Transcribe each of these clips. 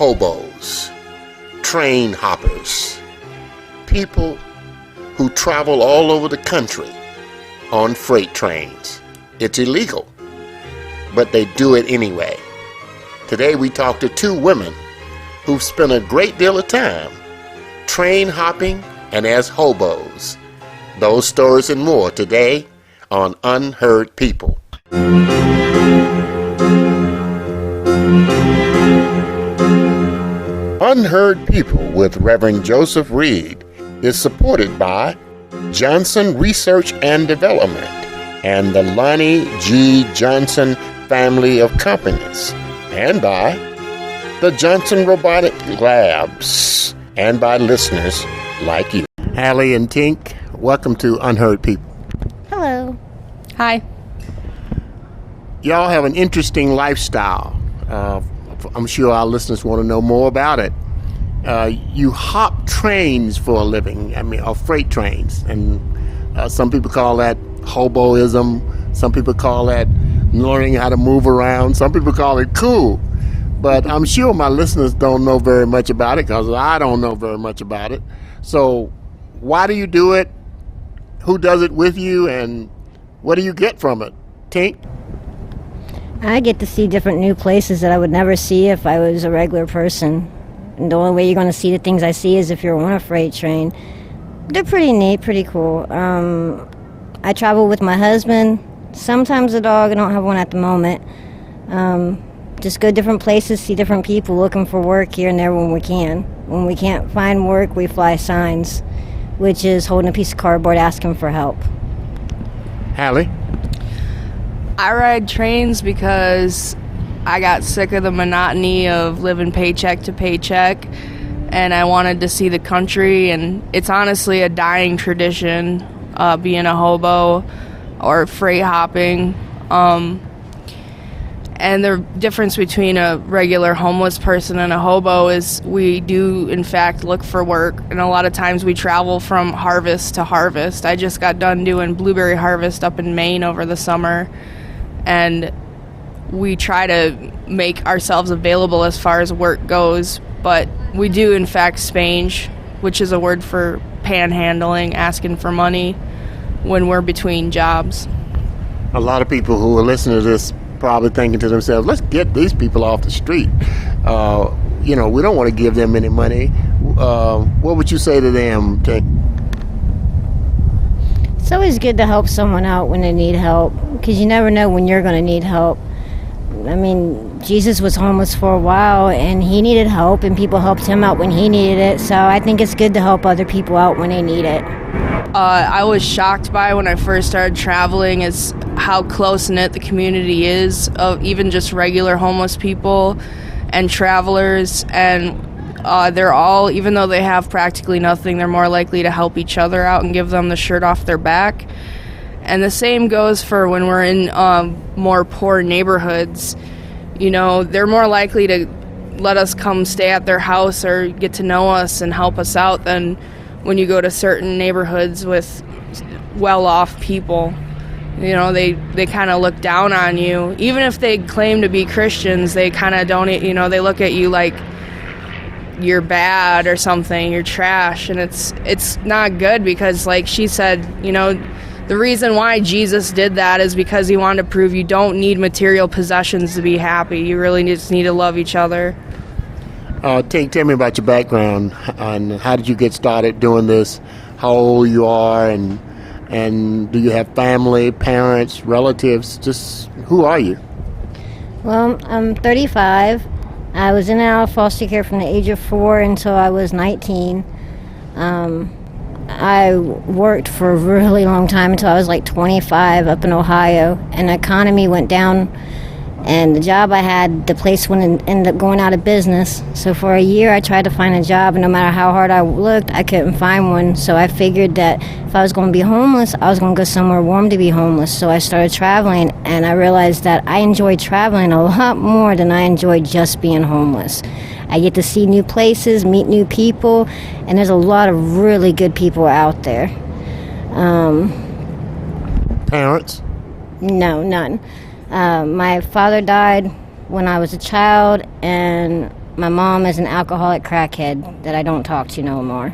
hobos, train hoppers, people who travel all over the country on freight trains. It's illegal, but they do it anyway. Today we talk to two women who've spent a great deal of time train hopping and as hobos. Those stories and more today on Unheard People. Unheard People with Reverend Joseph Reed is supported by Johnson Research and Development and the Lonnie G. Johnson family of companies, and by the Johnson Robotic Labs, and by listeners like you. Hallie and Tink, welcome to Unheard People. Hello. Hi. Y'all have an interesting lifestyle. I'm sure our listeners want to know more about it. You hop trains for a living, or freight trains, and some people call that hoboism. Some people call that learning how to move around. Some people call it cool. But I'm sure my listeners don't know very much about it because I don't know very much about it. So why do you do it? Who does it with you? And what do you get from it? Tink? I get to see different new places that I would never see if I was a regular person. And the only way you're going to see the things I see is if you're on a freight train. They're pretty neat, pretty cool. I travel with my husband, sometimes a dog. I don't have one at the moment. Just go different places, see different people, looking for work here and there when we can. When we can't find work, we fly signs, which is holding a piece of cardboard asking for help. Hallie? I ride trains because I got sick of the monotony of living paycheck to paycheck, and I wanted to see the country, and it's honestly a dying tradition, being a hobo or freight hopping. And the difference between a regular homeless person and a hobo is we do, in fact, look for work. And a lot of times we travel from harvest to harvest. I just got done doing blueberry harvest up in Maine over the summer. And we try to make ourselves available as far as work goes. But we do, in fact, spange, which is a word for panhandling, asking for money when we're between jobs. A lot of people who are listening to this probably thinking to themselves, let's get these people off the street. We don't want to give them any money. What would you say to them? It's always good to help someone out when they need help, because you never know when you're going to need help. Jesus was homeless for a while, and he needed help, and people helped him out when he needed it. So I think it's good to help other people out when they need it. I was shocked by when I first started traveling is how close-knit the community is of even just regular homeless people and travelers. And they're all, even though they have practically nothing, they're more likely to help each other out and give them the shirt off their back. And the same goes for when we're in more poor neighborhoods. They're more likely to let us come stay at their house or get to know us and help us out than when you go to certain neighborhoods with well-off people. They kind of look down on you. Even if they claim to be Christians, they kind of don't, they look at you like you're bad or something, you're trash. And it's not good because, like she said, the reason why Jesus did that is because he wanted to prove you don't need material possessions to be happy. You really just need to love each other. Tell me about your background and how did you get started doing this, how old you are, and do you have family, parents, relatives? Just who are you? Well, I'm 35. I was in and out of foster care from the age of 4 until I was 19. I worked for a really long time until I was like 25 up in Ohio, and the economy went down, and the job I had, the place ended up going out of business. So for a year I tried to find a job, and no matter how hard I looked, I couldn't find one. So I figured that if I was going to be homeless, I was going to go somewhere warm to be homeless. So I started traveling, and I realized that I enjoyed traveling a lot more than I enjoyed just being homeless. I get to see new places, meet new people, and there's a lot of really good people out there. Parents? No, none. My father died when I was a child, and My mom is an alcoholic crackhead that I don't talk to no more.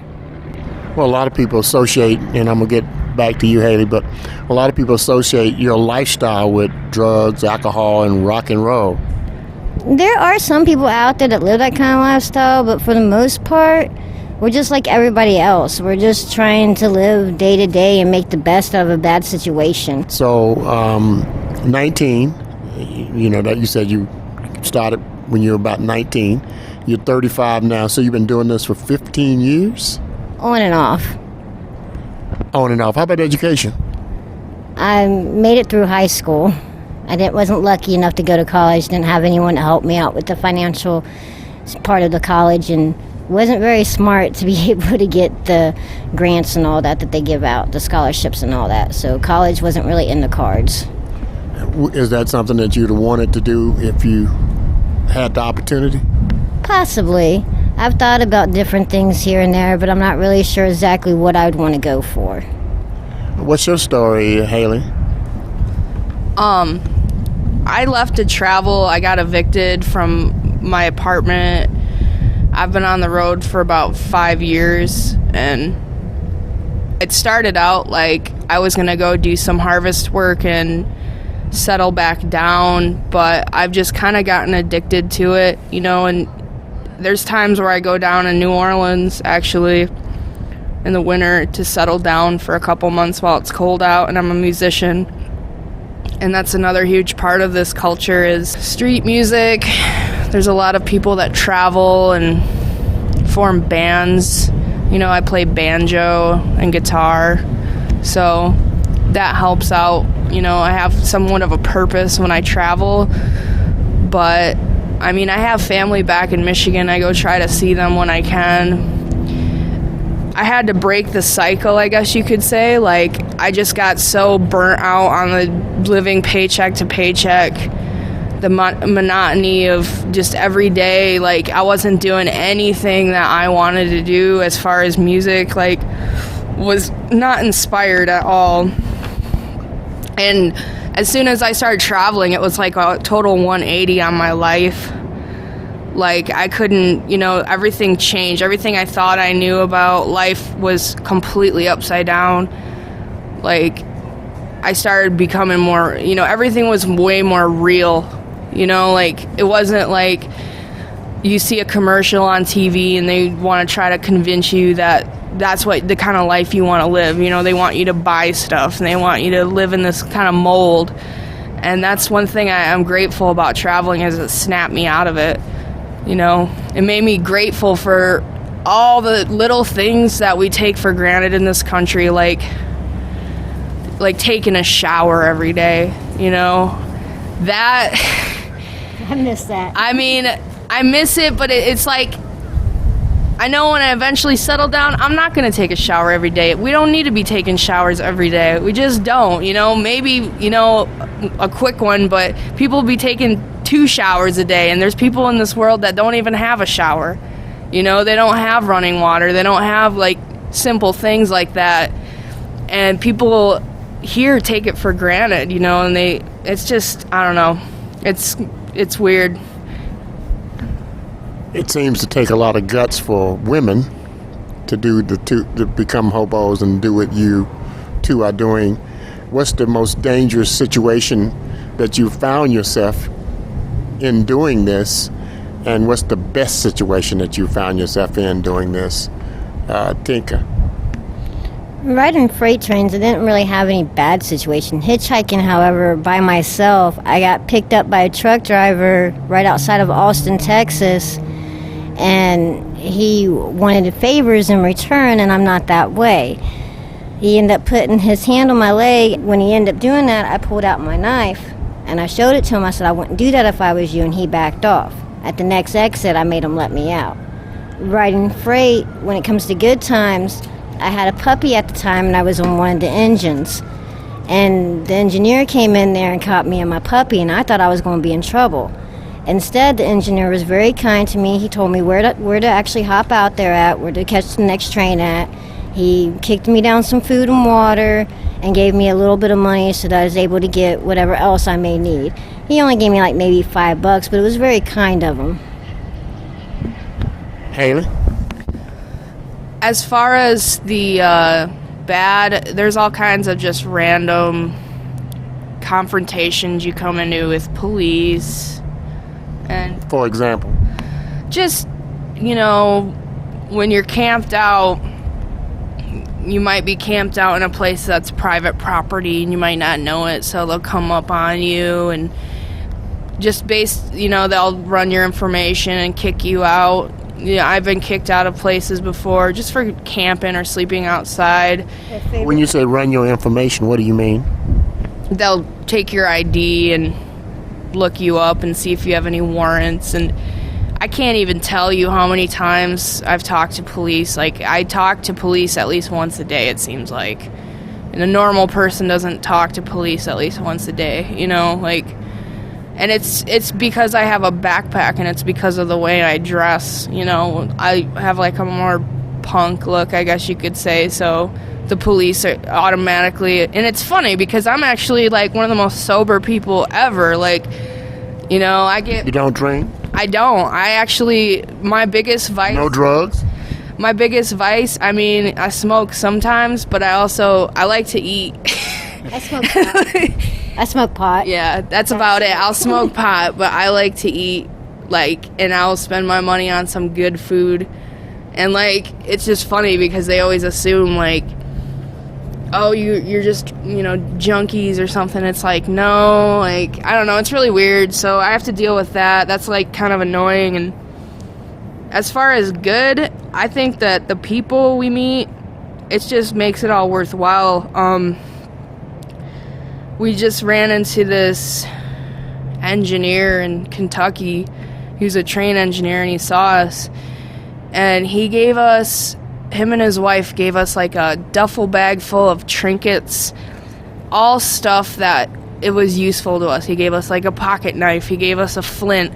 Well, a lot of people associate, and I'm going to get back to you, Haley, but a lot of people associate your lifestyle with drugs, alcohol, and rock and roll. There are some people out there that live that kind of lifestyle, but for the most part, we're just like everybody else. We're just trying to live day to day and make the best out of a bad situation. So, 19, you know, that you said you started when you were about 19. You're 35 now, so you've been doing this for 15 years? On and off. On and off. How about education? I made it through high school. Wasn't lucky enough to go to college. Didn't have anyone to help me out with the financial part of the college, and wasn't very smart to be able to get the grants and all that they give out, the scholarships and all that. So college wasn't really in the cards. Is that something that you'd have wanted to do if you had the opportunity? Possibly. I've thought about different things here and there, but I'm not really sure exactly what I would want to go for. What's your story, Haley? I left to travel. I got evicted from my apartment. I've been on the road for about 5 years, and it started out like I was going to go do some harvest work and settle back down, but I've just kind of gotten addicted to it, you know, and there's times where I go down in New Orleans, actually, in the winter to settle down for a couple months while it's cold out, and I'm a musician. And that's another huge part of this culture is street music. There's a lot of people that travel and form bands. You know, I play banjo and guitar, so that helps out. You know, I have somewhat of a purpose when I travel, but I mean, I have family back in Michigan. I go try to see them when I can. I had to break the cycle, I guess you could say. Like, I just got so burnt out on the living paycheck to paycheck, the monotony of just every day. Like, I wasn't doing anything that I wanted to do as far as music. Like, was not inspired at all. And as soon as I started traveling, it was like a total 180 on my life. Like, I couldn't, you know, everything changed. Everything I thought I knew about life was completely upside down. Like, I started becoming more, you know, everything was way more real. You know, like, it wasn't like you see a commercial on TV and they want to try to convince you that that's what the kind of life you want to live. You know, they want you to buy stuff and they want you to live in this kind of mold. And that's one thing I'm grateful about traveling, is it snapped me out of it. You know, it made me grateful for all the little things that we take for granted in this country, like taking a shower every day, you know. That I miss that. I mean, I miss it, but it's like, I know when I eventually settle down, I'm not going to take a shower every day. We don't need to be taking showers every day. We just don't, you know. Maybe, you know, a quick one, but people be taking 2 showers a day, and there's people in this world that don't even have a shower. You know, they don't have running water. They don't have, like, simple things like that. And people here take it for granted, you know, and it's just, I don't know. It's weird. It seems to take a lot of guts for women to to become hobos and do what you two are doing. What's the most dangerous situation that you found yourself in doing this, and what's the best situation that you found yourself in doing this, Tinka? Riding freight trains, I didn't really have any bad situation. Hitchhiking, however, by myself, I got picked up by a truck driver right outside of Austin, Texas, and he wanted favors in return, and I'm not that way. He ended up putting his hand on my leg. When he ended up doing that, I pulled out my knife, and I showed it to him. I said, I wouldn't do that if I was you, and he backed off. At the next exit, I made him let me out. Riding freight, when it comes to good times, I had a puppy at the time, and I was on one of the engines. And the engineer came in there and caught me and my puppy, and I thought I was going to be in trouble. Instead, the engineer was very kind to me. He told me where to actually hop out there at, where to catch the next train at. He kicked me down some food and water and gave me a little bit of money so that I was able to get whatever else I may need. He only gave me like maybe $5, but it was very kind of him. Haley? As far as the bad, there's all kinds of just random confrontations you come into with police. And For example? just, when you're camped out, you might be camped out in a place that's private property and you might not know it, so they'll come up on you and just they'll run your information and kick you out. Yeah, I've been kicked out of places before just for camping or sleeping outside. When you say run your information, what do you mean? They'll take your ID and look you up and see if you have any warrants, and I can't even tell you how many times I've talked to police. Like, I talk to police at least once a day, it seems like. And a normal person doesn't talk to police at least once a day, and it's because I have a backpack and it's because of the way I dress, I have like a more punk look, I guess you could say, so the police are automatically, and it's funny because I'm actually like one of the most sober people ever, You don't drink? I don't. My biggest vice... No drugs? My biggest vice, I smoke sometimes, but I like to eat. I smoke pot. I smoke pot. Yeah, that's about it. I'll smoke pot, but I like to eat, and I'll spend my money on some good food. And, it's just funny because they always assume, oh, you're just, junkies or something. It's no, I don't know. It's really weird, so I have to deal with that. That's, kind of annoying. And as far as good, I think that the people we meet, it just makes it all worthwhile. We just ran into this engineer in Kentucky. He was a train engineer, and he saw us. And him and his wife gave us a duffel bag full of trinkets, all stuff that it was useful to us. He gave us a pocket knife, he gave us a flint,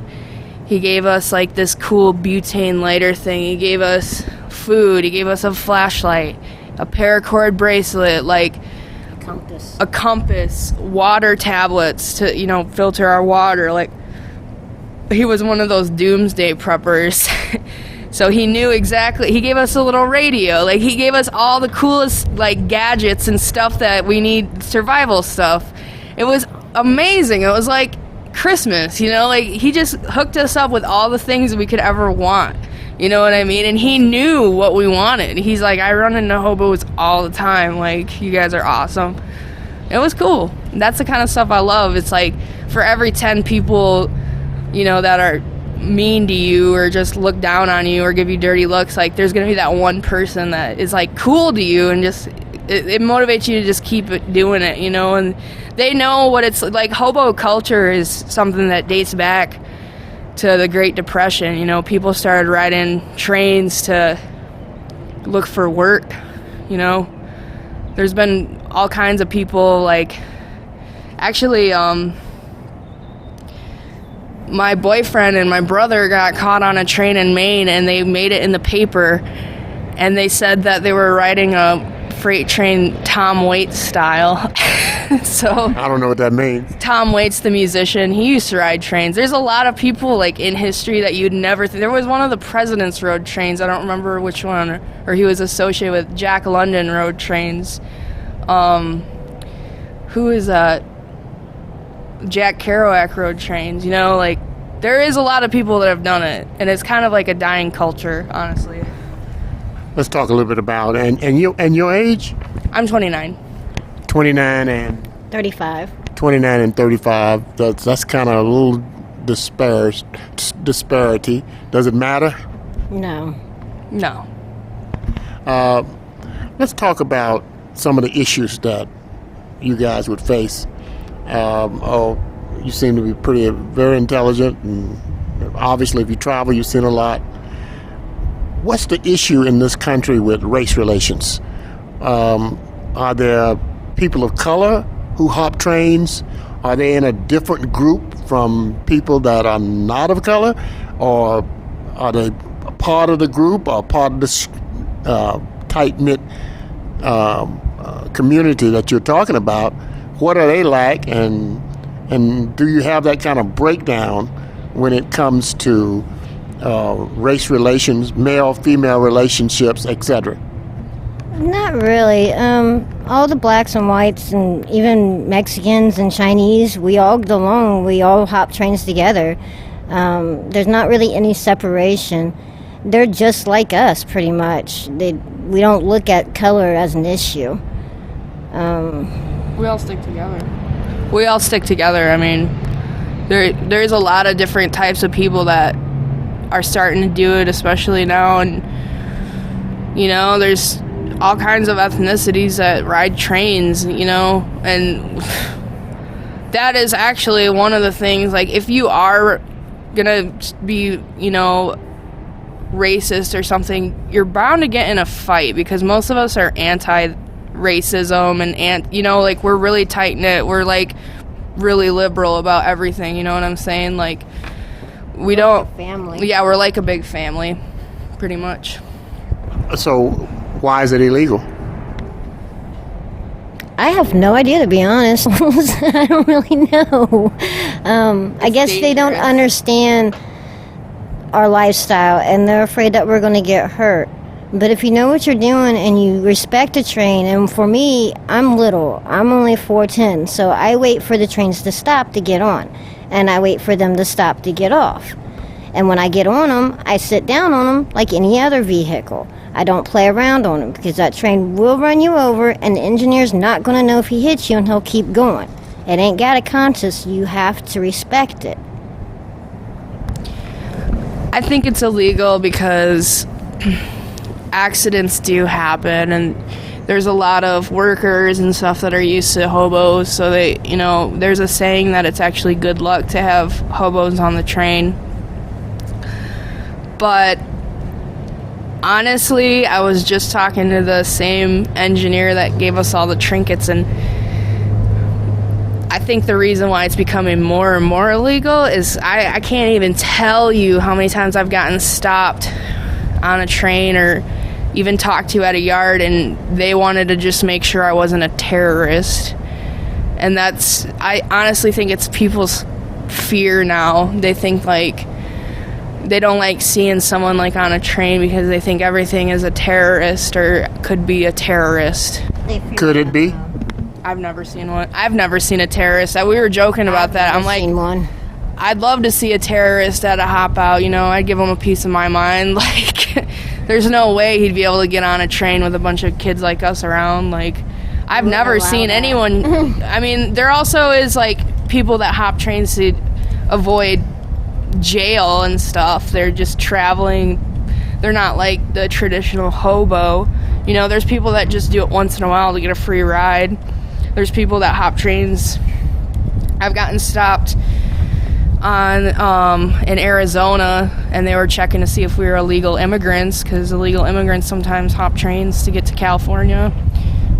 he gave us this cool butane lighter thing, he gave us food, he gave us a flashlight, a paracord bracelet, a compass, water tablets to filter our water. He was one of those doomsday preppers. So he knew exactly. He gave us a little radio. He gave us all the coolest, gadgets and stuff that we need, survival stuff. It was amazing. It was like Christmas, he just hooked us up with all the things we could ever want. You know what I mean? And he knew what we wanted. He's I run into hobos all the time. You guys are awesome. It was cool. That's the kind of stuff I love. It's for every 10 people, that are mean to you or just look down on you or give you dirty looks, there's gonna be that one person that is cool to you and just it motivates you to just keep doing it, and they know what it's like. Hobo culture is something that dates back to the Great Depression. People started riding trains to look for work. There's been all kinds of people, actually my boyfriend and my brother got caught on a train in Maine, and they made it in the paper, and they said that they were riding a freight train Tom Waits style. So I don't know what that means. Tom Waits, the musician, he used to ride trains. There's a lot of people in history that you'd never there was one of the presidents rode trains. I don't remember which one, or he was associated with Jack London rode trains. Who is that? Jack Kerouac rode trains. There is a lot of people that have done it, and it's kind of like a dying culture, honestly. Let's talk a little bit about it. And your age? I'm 29. 29 and 35. 29 and 35. That's kind of a little disparity. Does it matter? No. Let's talk about some of the issues that you guys would face. You seem to be very intelligent, and obviously if you travel, you've seen a lot. What's the issue in this country with race relations? Are there people of color who hop trains? Are they in a different group from people that are not of color? Or are they a part of the group or part of this tight-knit community that you're talking about? What are they like, and do you have that kind of breakdown when it comes to race relations, male-female relationships, etc.? Not really. All the blacks and whites and even Mexicans and Chinese, we all get along. We all hop trains together. There's not really any separation. They're just like us, pretty much. We don't look at color as an issue. We all stick together. I mean, there's a lot of different types of people that are starting to do it, especially now. And, there's all kinds of ethnicities that ride trains, and that is actually one of the things, like, if you are gonna be, racist or something, you're bound to get in a fight, because most of us are anti-racism and like, we're really tight-knit, we're like really liberal about everything, you know what I'm saying? Like, we don't, like a family. Yeah, we're like a big family, pretty much. So why is it illegal? I have no idea, to be honest. I don't really know. I guess they don't understand our lifestyle, and they're afraid that we're going to get hurt. But if you know what you're doing and you respect the train, and for me, I'm little. I'm only 4'10", so I wait for the trains to stop to get on, and I wait for them to stop to get off. And when I get on them, I sit down on them like any other vehicle. I don't play around on them, because that train will run you over, and the engineer's not going to know if he hits you, and he'll keep going. It ain't got a conscience. You have to respect it. I think it's illegal because accidents do happen, and there's a lot of workers and stuff that are used to hobos, so they, there's a saying that it's actually good luck to have hobos on the train. But honestly, I was just talking to the same engineer that gave us all the trinkets, and I think the reason why it's becoming more and more illegal is I can't even tell you how many times I've gotten stopped on a train or even talked to at a yard, and they wanted to just make sure I wasn't a terrorist. And I honestly think it's people's fear now. They think, like, they don't like seeing someone, like, on a train because they think everything is a terrorist or could be a terrorist. Could it be? I've never seen one. I've never seen a terrorist. We were joking about that. I'm like, seen one. I'd love to see a terrorist at a hop out, I'd give him a piece of my mind. Like, there's no way he'd be able to get on a train with a bunch of kids like us around. Like, I've never seen anyone. I mean, there also is, like, people that hop trains to avoid jail and stuff. They're just traveling. They're not like the traditional hobo. There's people that just do it once in a while to get a free ride. There's people that hop trains. I've gotten stopped in Arizona, and they were checking to see if we were illegal immigrants, because illegal immigrants sometimes hop trains to get to California,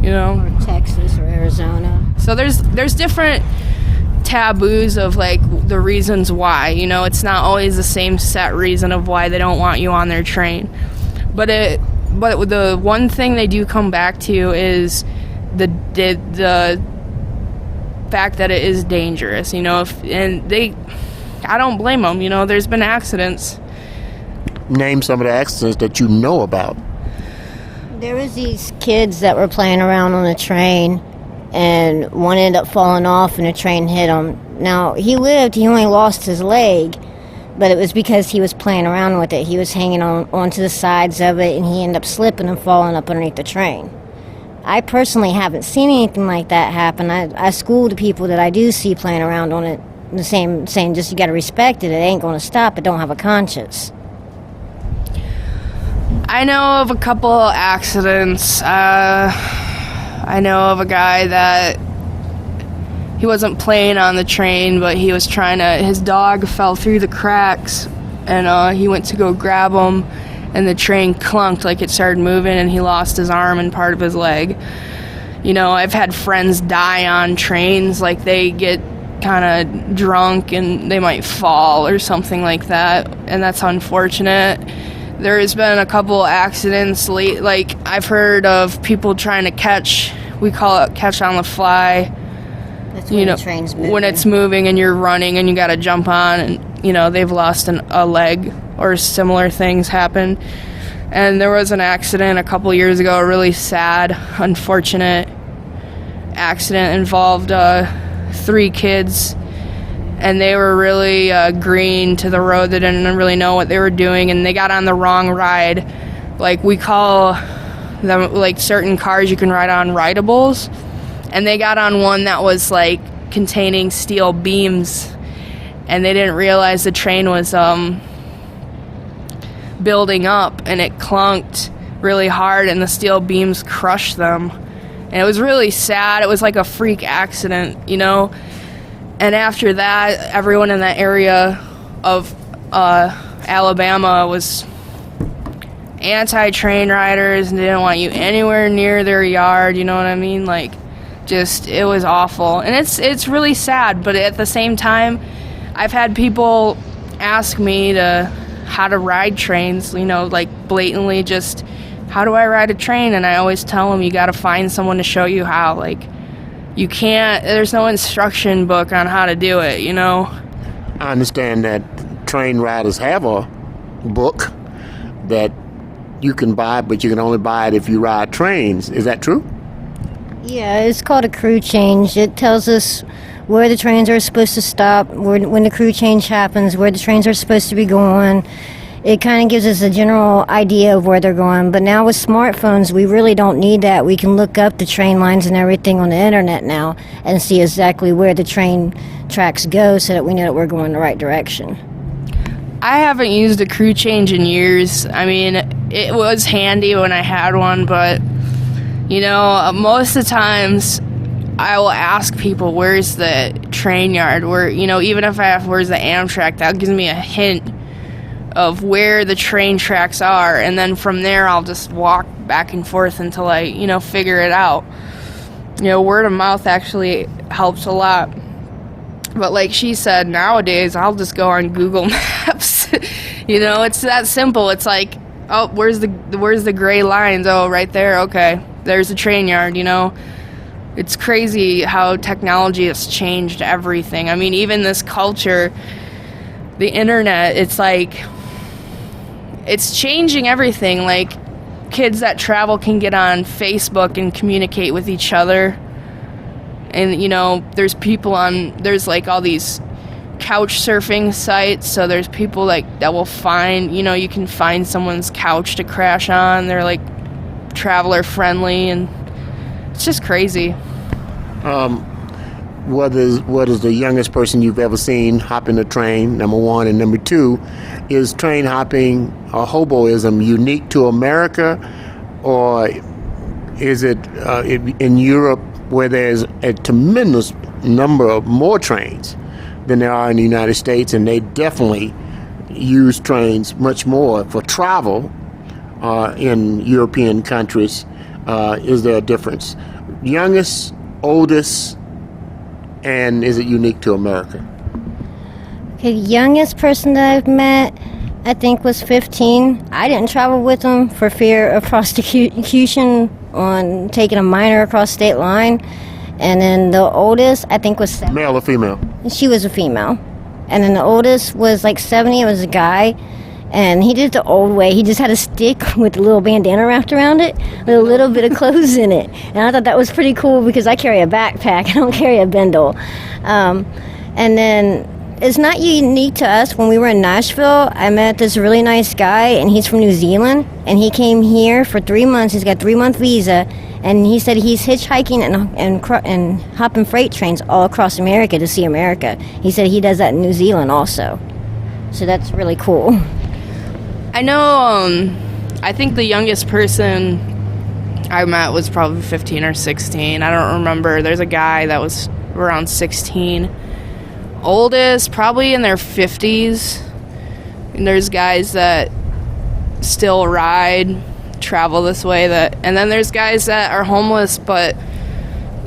Or Texas or Arizona. So there's different taboos of, like, the reasons why. It's not always the same set reason of why they don't want you on their train. But the one thing they do come back to is the fact that it is dangerous, I don't blame them, there's been accidents. Name some of the accidents that you know about. There was these kids that were playing around on the train, and one ended up falling off, and the train hit him. Now, he only lost his leg, but it was because he was playing around with it. He was hanging onto the sides of it, and he ended up slipping and falling up underneath the train. I personally haven't seen anything like that happen. I school the people that I do see playing around on it, the same saying, just you got to respect it. It ain't going to stop. It don't have a conscience. I know of a couple accidents. I know of a guy that he wasn't playing on the train, but he was his dog fell through the cracks, and he went to go grab him, and the train clunked, like it started moving, and he lost his arm and part of his leg. I've had friends die on trains, like they get kind of drunk and they might fall or something like that, and that's unfortunate. There's been a couple accidents late, like I've heard of people trying to catch, we call it catch on the fly. That's when the train's moving. When it's moving and you're running and you got to jump on, and they've lost a leg or similar things happen. And there was an accident a couple years ago, a really sad, unfortunate accident involved 3 kids, and they were really green to the road. They didn't really know what they were doing, and they got on the wrong ride. Like, we call them, like, certain cars you can ride on rideables, and they got on one that was like containing steel beams, and they didn't realize the train was building up, and it clunked really hard, and the steel beams crushed them. And it was really sad. It was like a freak accident, you know. And after that, everyone in that area of Alabama was anti-train riders and didn't want you anywhere near their yard, you know what I mean? Like, just, it was awful. And it's really sad, but at the same time, I've had people ask me how to ride trains, you know, like blatantly just, how do I ride a train? And I always tell them, you got to find someone to show you how. Like, you can't, there's no instruction book on how to do it, you know? I understand that train riders have a book that you can buy, but you can only buy it if you ride trains. Is that true? Yeah, it's called a crew change. It tells us where the trains are supposed to stop, when the crew change happens, where the trains are supposed to be going. It kind of gives us a general idea of where they're going. But now with smartphones, we really don't need that. We can look up the train lines and everything on the internet now and see exactly where the train tracks go so that we know that we're going the right direction. I haven't used a crew change in years. I mean, it was handy when I had one, but, you know, most of the times I will ask people, where's the train yard? Where, you know, even if I ask, where's the Amtrak, that gives me a hint of where the train tracks are, and then from there I'll just walk back and forth until I, you know, figure it out. You know, word of mouth actually helps a lot. But like she said, nowadays I'll just go on Google Maps. You know, it's that simple. It's like, oh, where's the gray lines? Oh, right there. Okay, there's the train yard, you know. It's crazy how technology has changed everything. I mean, even this culture, the internet, it's like, it's changing everything. Like, kids that travel can get on Facebook and communicate with each other. And, you know, there's like all these couch surfing sites. So there's people like that will find, you know, you can find someone's couch to crash on. They're like traveler friendly, and it's just crazy. What is the youngest person you've ever seen hopping a train, number one? And number two, is train hopping or hoboism unique to America, or is it in Europe, where there's a tremendous number of more trains than there are in the United States, and they definitely use trains much more for travel in European countries? Is there a difference? Youngest, oldest, and is it unique to America? Okay, the youngest person that I've met, I think, was 15. I didn't travel with him for fear of prosecution on taking a minor across state line. And then the oldest, I think, was 70. Male or female? She was a female. And then the oldest was like 70. It was a guy. And he did it the old way. He just had a stick with a little bandana wrapped around it with a little bit of clothes in it. And I thought that was pretty cool because I carry a backpack. I don't carry a bindle. And then it's not unique to us. When we were in Nashville, I met this really nice guy, and he's from New Zealand. And he came here for 3 months. He's got a 3-month visa. And he said he's hitchhiking and hopping freight trains all across America to see America. He said he does that in New Zealand also. So that's really cool. I know, I think the youngest person I met was probably 15 or 16. I don't remember. There's a guy that was around 16. Oldest, probably in their 50s. And there's guys that still ride, travel this way. And then there's guys that are homeless, but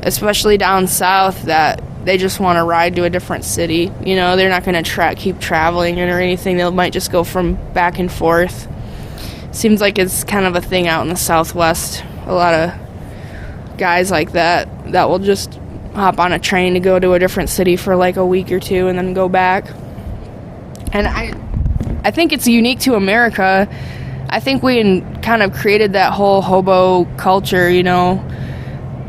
especially down south, that they just want to ride to a different city. You know, they're not going to keep traveling or anything. They might just go from back and forth. Seems like it's kind of a thing out in the Southwest. A lot of guys like that will just hop on a train to go to a different city for like a week or two and then go back. And I think it's unique to America. I think we kind of created that whole hobo culture,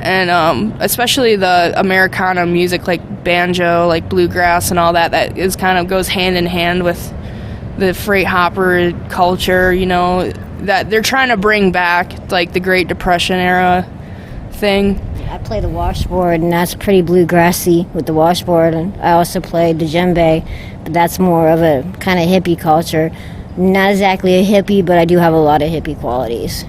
and especially the Americana music, like banjo, like bluegrass and all that. That is kind of goes hand in hand with the freight hopper culture, that they're trying to bring back, like the Great Depression era thing. I play the washboard, and that's pretty bluegrassy with the washboard, and I also play the djembe, but that's more of a kind of hippie culture. Not exactly a hippie, but I do have a lot of hippie qualities.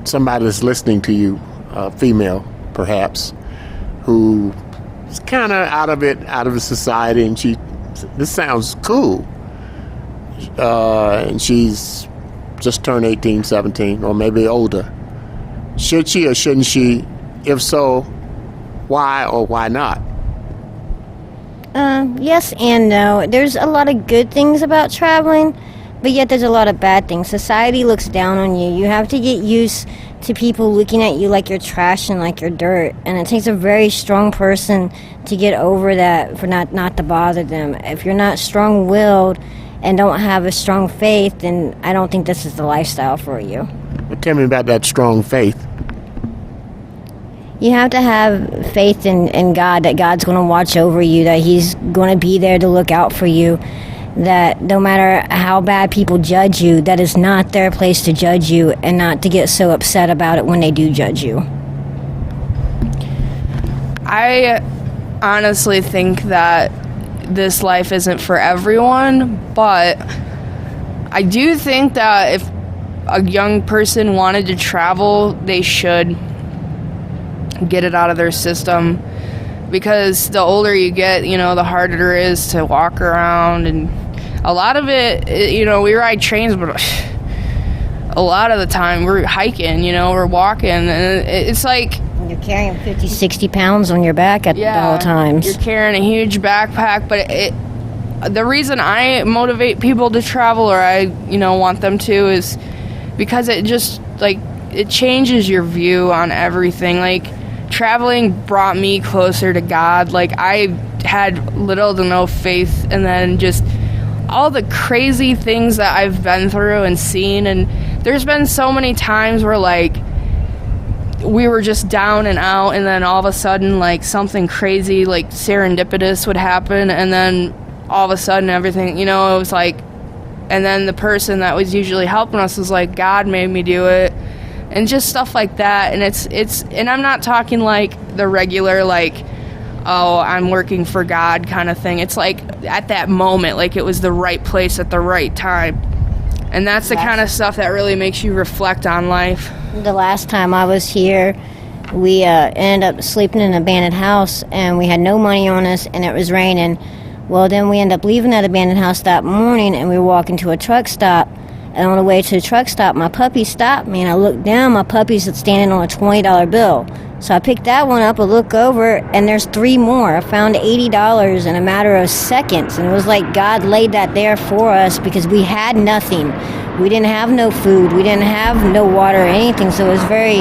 Somebody that's listening to you, female perhaps, who is kind of out of the society, and this sounds cool, and she's just turned 18, 17, or maybe older. Should she or shouldn't she? If so, why or why not? Yes and no. There's a lot of good things about traveling, but yet there's a lot of bad things. Society looks down on you. You have to get used to people looking at you like you're trash and like you're dirt, and it takes a very strong person to get over that, for not to bother them. If you're not strong-willed and don't have a strong faith, then I don't think this is the lifestyle for you. Well, tell me about that strong faith. You have to have faith in God, that God's going to watch over you, that He's going to be there to look out for you, that no matter how bad people judge you, that is not their place to judge you, and not to get so upset about it when they do judge you. I honestly think that this life isn't for everyone, but I do think that if a young person wanted to travel, they should get it out of their system, because the older you get, the harder it is to walk around, and a lot of it, we ride trains, but a lot of the time we're hiking, we're walking, and it's like you're carrying 50, 60 pounds on your back at all times. You're carrying a huge backpack, but the reason I motivate people to travel, or I, want them to, is because it just, it changes your view on everything. Traveling brought me closer to God. I had little to no faith, and then just all the crazy things that I've been through and seen, and there's been so many times where we were just down and out, and then all of a sudden something crazy serendipitous would happen, and then all of a sudden everything, it was and then the person that was usually helping us was like, God made me do it. And just stuff like that. And it's and I'm not talking the regular oh, I'm working for God kind of thing. It's at that moment, it was the right place at the right time. And that's the kind of stuff that really makes you reflect on life. The last time I was here, we ended up sleeping in an abandoned house, and we had no money on us, and it was raining. Well, then we ended up leaving that abandoned house that morning, and we were walking to a truck stop. And on the way to the truck stop, my puppy stopped me, and I looked down, my puppy's standing on a $20 bill. So I picked that one up, I look over, and there's 3 more. I found $80 in a matter of seconds, and it was like God laid that there for us, because we had nothing. We didn't have no food, we didn't have no water or anything, so it was very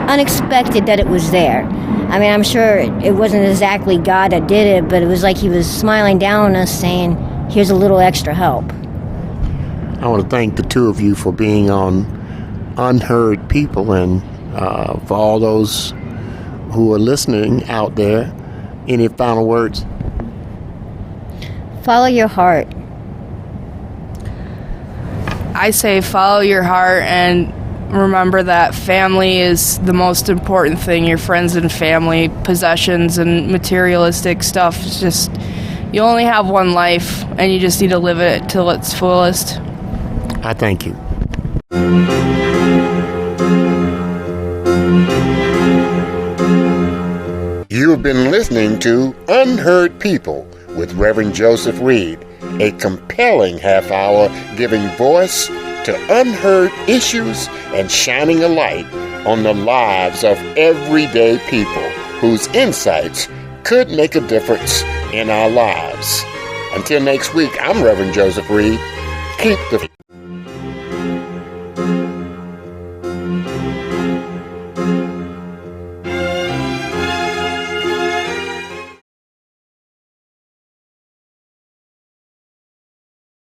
unexpected that it was there. I mean, I'm sure it wasn't exactly God that did it, but it was like He was smiling down on us saying, here's a little extra help. I want to thank the two of you for being on Unheard People, and for all those who are listening out there. Any final words? Follow your heart. I say follow your heart, and remember that family is the most important thing. Your friends and family, possessions and materialistic stuff. It's just, you only have one life, and you just need to live it till its fullest. I thank you. You have been listening to Unheard People with Reverend Joseph Reed, a compelling half hour giving voice to unheard issues and shining a light on the lives of everyday people whose insights could make a difference in our lives. Until next week, I'm Reverend Joseph Reed. Keep the